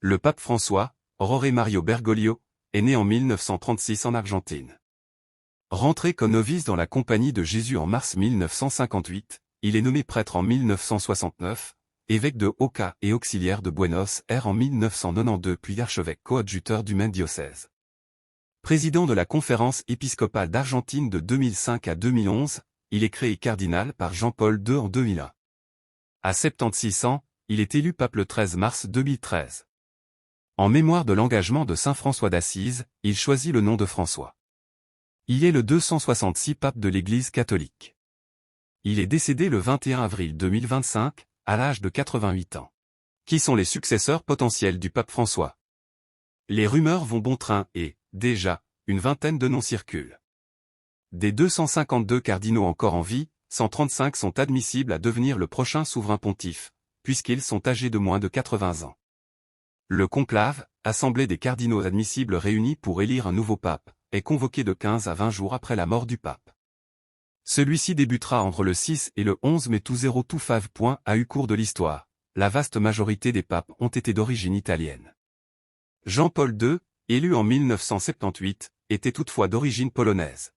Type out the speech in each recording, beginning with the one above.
Le pape François, Jorge Mario Bergoglio, est né en 1936 en Argentine. Rentré comme novice dans la Compagnie de Jésus en mars 1958, il est nommé prêtre en 1969, évêque de Oca et auxiliaire de Buenos Aires en 1992 puis archevêque coadjuteur du même diocèse. Président de la Conférence épiscopale d'Argentine de 2005 à 2011, il est créé cardinal par Jean-Paul II en 2001. À 76 ans, il est élu pape le 13 mars 2013. En mémoire de l'engagement de saint François d'Assise, il choisit le nom de François. Il est le 266 pape de l'Église catholique. Il est décédé le 21 avril 2025, à l'âge de 88 ans. Qui sont les successeurs potentiels du pape François? Les rumeurs vont bon train et, déjà, une vingtaine de noms circulent. Des 252 cardinaux encore en vie, 135 sont admissibles à devenir le prochain souverain pontife, puisqu'ils sont âgés de moins de 80 ans. Le conclave, assemblée des cardinaux admissibles réunis pour élire un nouveau pape, est convoqué de 15 à 20 jours après la mort du pape. Celui-ci débutera entre le 6 et le 11 mai. Tout fave. A eu cours de l'histoire. La vaste majorité des papes ont été d'origine italienne. Jean-Paul II, élu en 1978, était toutefois d'origine polonaise.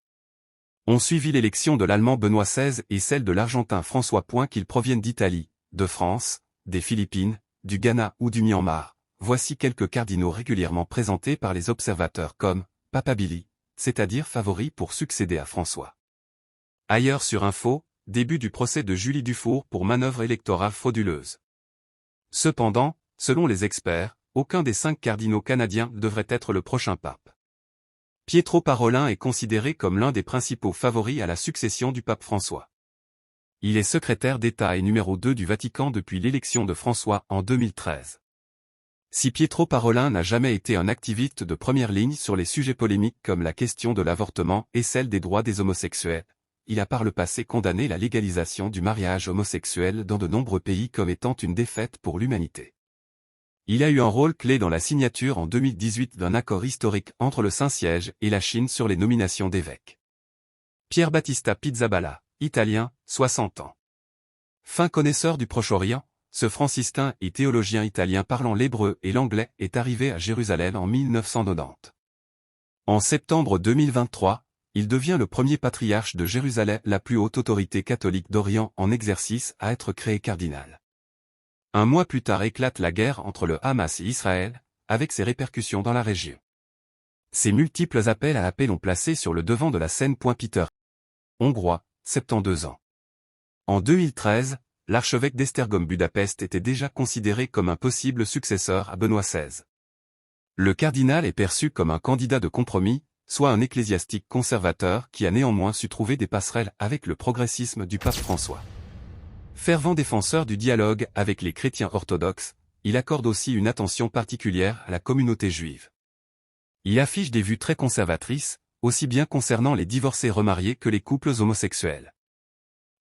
On suivit l'élection de l'Allemand Benoît XVI et celle de l'Argentin François. Qu'ils proviennent d'Italie, de France, des Philippines, du Ghana ou du Myanmar. Voici quelques cardinaux régulièrement présentés par les observateurs comme papabili, c'est-à-dire favoris pour succéder à François. Ailleurs sur Info, début du procès de Julie Dufour pour manœuvre électorale frauduleuse. Cependant, selon les experts, aucun des 5 cardinaux canadiens devrait être le prochain pape. Pietro Parolin est considéré comme l'un des principaux favoris à la succession du pape François. Il est secrétaire d'État et numéro 2 du Vatican depuis l'élection de François en 2013. Si Pietro Parolin n'a jamais été un activiste de première ligne sur les sujets polémiques comme la question de l'avortement et celle des droits des homosexuels, il a par le passé condamné la légalisation du mariage homosexuel dans de nombreux pays comme étant une défaite pour l'humanité. Il a eu un rôle clé dans la signature en 2018 d'un accord historique entre le Saint-Siège et la Chine sur les nominations d'évêques. Pier Battista Pizzaballa, italien, 60 ans. Fin connaisseur du Proche-Orient, ce franciscain et théologien italien parlant l'hébreu et l'anglais est arrivé à Jérusalem en 1990. En septembre 2023, il devient le premier patriarche de Jérusalem, la plus haute autorité catholique d'Orient en exercice à être créé cardinal. Un mois plus tard éclate la guerre entre le Hamas et Israël, avec ses répercussions dans la région. Ces multiples appels à la paix l'ont placé sur le devant de la scène. Peter, hongrois, 72 ans. En 2013, l'archevêque d'Esztergom-Budapest était déjà considéré comme un possible successeur à Benoît XVI. Le cardinal est perçu comme un candidat de compromis, soit un ecclésiastique conservateur qui a néanmoins su trouver des passerelles avec le progressisme du pape François. Fervent défenseur du dialogue avec les chrétiens orthodoxes, il accorde aussi une attention particulière à la communauté juive. Il affiche des vues très conservatrices, aussi bien concernant les divorcés remariés que les couples homosexuels.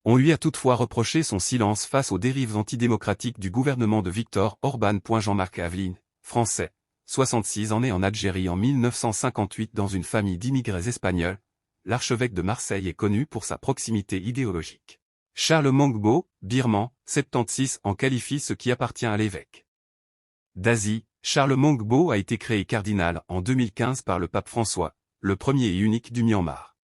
On lui a toutefois reproché son silence face aux dérives antidémocratiques du gouvernement de Viktor Orban. Jean-Marc Aveline, français, 66 ans né en Algérie en 1958 dans une famille d'immigrés espagnols, l'archevêque de Marseille est connu pour sa proximité idéologique. Charles Mongbo, birman, 76 en qualifie ce qui appartient à l'évêque d'Asie. Charles Mongbo a été créé cardinal en 2015 par le pape François, le premier et unique du Myanmar.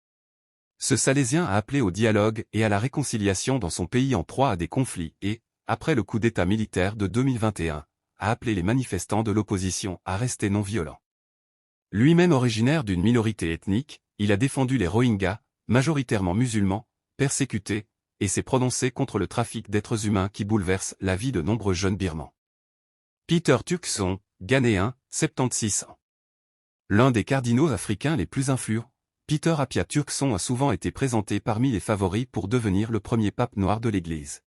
Ce Salésien a appelé au dialogue et à la réconciliation dans son pays en proie à des conflits et, après le coup d'État militaire de 2021, a appelé les manifestants de l'opposition à rester non violents. Lui-même originaire d'une minorité ethnique, il a défendu les Rohingyas, majoritairement musulmans, persécutés, et s'est prononcé contre le trafic d'êtres humains qui bouleverse la vie de nombreux jeunes birmans. Peter Turkson, ghanéen, 76 ans. L'un des cardinaux africains les plus influents, Peter Apia Turkson a souvent été présenté parmi les favoris pour devenir le premier pape noir de l'Église.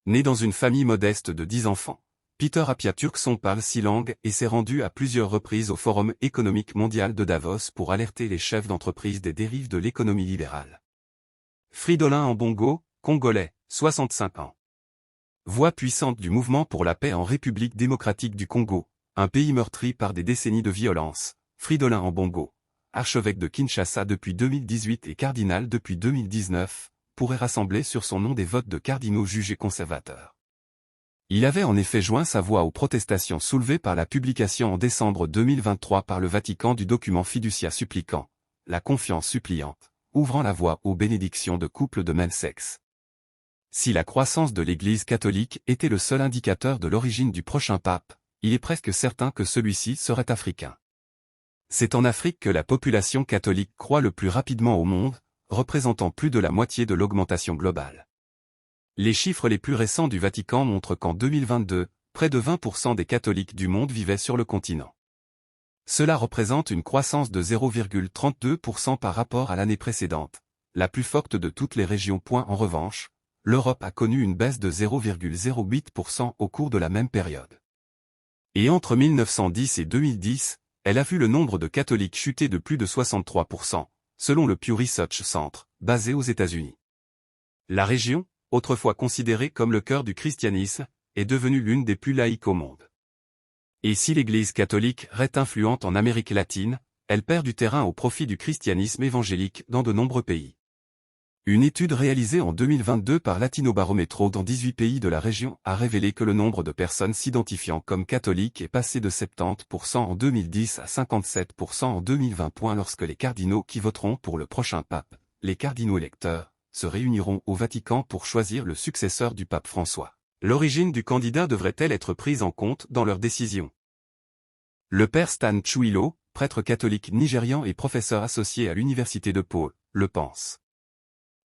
Né dans une famille modeste de 10 enfants, Peter Apia Turkson parle 6 langues et s'est rendu à plusieurs reprises au Forum économique mondial de Davos pour alerter les chefs d'entreprise des dérives de l'économie libérale. Fridolin Ambongo, congolais, 65 ans. Voix puissante du mouvement pour la paix en République démocratique du Congo, un pays meurtri par des décennies de violence, Fridolin Ambongo, archevêque de Kinshasa depuis 2018 et cardinal depuis 2019, pourrait rassembler sur son nom des votes de cardinaux jugés conservateurs. Il avait en effet joint sa voix aux protestations soulevées par la publication en décembre 2023 par le Vatican du document Fiducia Supplicans, la confiance suppliante, ouvrant la voie aux bénédictions de couples de même sexe. Si la croissance de l'Église catholique était le seul indicateur de l'origine du prochain pape, il est presque certain que celui-ci serait africain. C'est en Afrique que la population catholique croît le plus rapidement au monde, représentant plus de la moitié de l'augmentation globale. Les chiffres les plus récents du Vatican montrent qu'en 2022, près de 20% des catholiques du monde vivaient sur le continent. Cela représente une croissance de 0,32% par rapport à l'année précédente, la plus forte de toutes les régions. En revanche, l'Europe a connu une baisse de 0,08% au cours de la même période. Et entre 1910 et 2010, elle a vu le nombre de catholiques chuter de plus de 63%, selon le Pew Research Center, basé aux États-Unis. La région, autrefois considérée comme le cœur du christianisme, est devenue l'une des plus laïques au monde. Et si l'Église catholique reste influente en Amérique latine, elle perd du terrain au profit du christianisme évangélique dans de nombreux pays. Une étude réalisée en 2022 par Latinobarometro dans 18 pays de la région a révélé que le nombre de personnes s'identifiant comme catholiques est passé de 70% en 2010 à 57% en 2020. Lorsque les cardinaux qui voteront pour le prochain pape, les cardinaux électeurs, se réuniront au Vatican pour choisir le successeur du pape François, l'origine du candidat devrait-elle être prise en compte dans leur décision? Le père Stan Chuilo, prêtre catholique nigérian et professeur associé à l'université de Pau, le pense.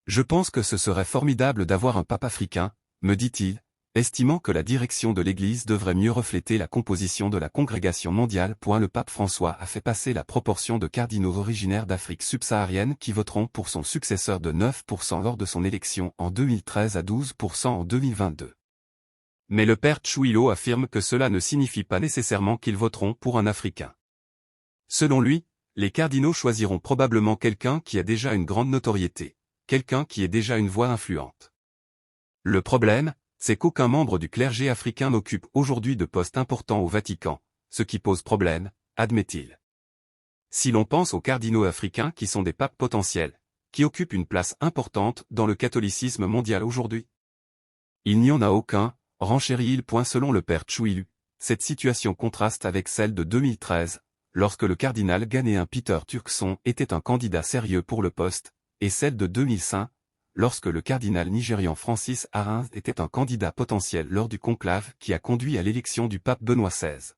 Je pense que ce serait formidable d'avoir un pape africain, me dit-il, estimant que la direction de l'Église devrait mieux refléter la composition de la congrégation mondiale. Le pape François a fait passer la proportion de cardinaux originaires d'Afrique subsaharienne qui voteront pour son successeur de 9% lors de son élection en 2013 à 12% en 2022. Mais le père Chuilo affirme que cela ne signifie pas nécessairement qu'ils voteront pour un Africain. Selon lui, les cardinaux choisiront probablement quelqu'un qui a déjà une grande notoriété, quelqu'un qui ait déjà une voix influente. Le problème, c'est qu'aucun membre du clergé africain n'occupe aujourd'hui de poste important au Vatican, ce qui pose problème, admet-il. Si l'on pense aux cardinaux africains qui sont des papes potentiels, qui occupent une place importante dans le catholicisme mondial aujourd'hui, il n'y en a aucun, renchérit-il. Selon le père Chuilu, cette situation contraste avec celle de 2013, lorsque le cardinal ghanéen Peter Turkson était un candidat sérieux pour le poste, et celle de 2005, lorsque le cardinal nigérian Francis Arinze était un candidat potentiel lors du conclave qui a conduit à l'élection du pape Benoît XVI.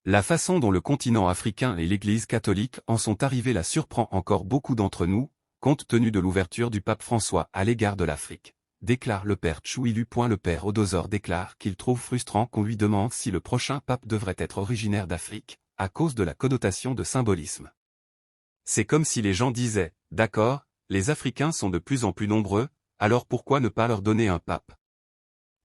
La façon dont le continent africain et l'Église catholique en sont arrivés là surprend encore beaucoup d'entre nous, compte tenu de l'ouverture du pape François à l'égard de l'Afrique, déclare le père Chuilu. Le père Odozor déclare qu'il trouve frustrant qu'on lui demande si le prochain pape devrait être originaire d'Afrique, à cause de la connotation de symbolisme. C'est comme si les gens disaient, d'accord, les Africains sont de plus en plus nombreux, alors pourquoi ne pas leur donner un pape?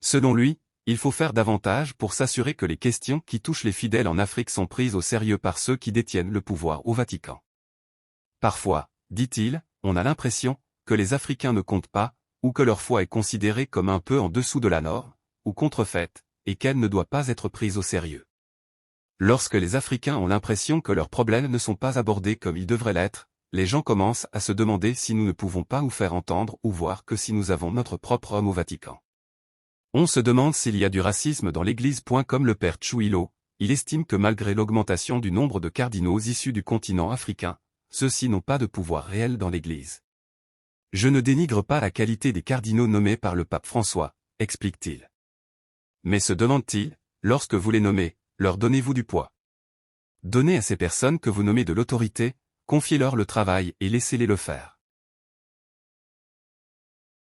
Selon lui, il faut faire davantage pour s'assurer que les questions qui touchent les fidèles en Afrique sont prises au sérieux par ceux qui détiennent le pouvoir au Vatican. Parfois, dit-il, on a l'impression que les Africains ne comptent pas, ou que leur foi est considérée comme un peu en dessous de la norme, ou contrefaite, et qu'elle ne doit pas être prise au sérieux. Lorsque les Africains ont l'impression que leurs problèmes ne sont pas abordés comme ils devraient l'être, les gens commencent à se demander si nous ne pouvons pas nous faire entendre ou voir que si nous avons notre propre homme au Vatican. On se demande s'il y a du racisme dans l'Église. Comme le père Chuilo, il estime que malgré l'augmentation du nombre de cardinaux issus du continent africain, ceux-ci n'ont pas de pouvoir réel dans l'Église. Je ne dénigre pas la qualité des cardinaux nommés par le pape François, explique-t-il. Mais se demande-t-il, lorsque vous les nommez, leur donnez-vous du poids? Donnez à ces personnes que vous nommez de l'autorité, confiez-leur le travail et laissez-les le faire.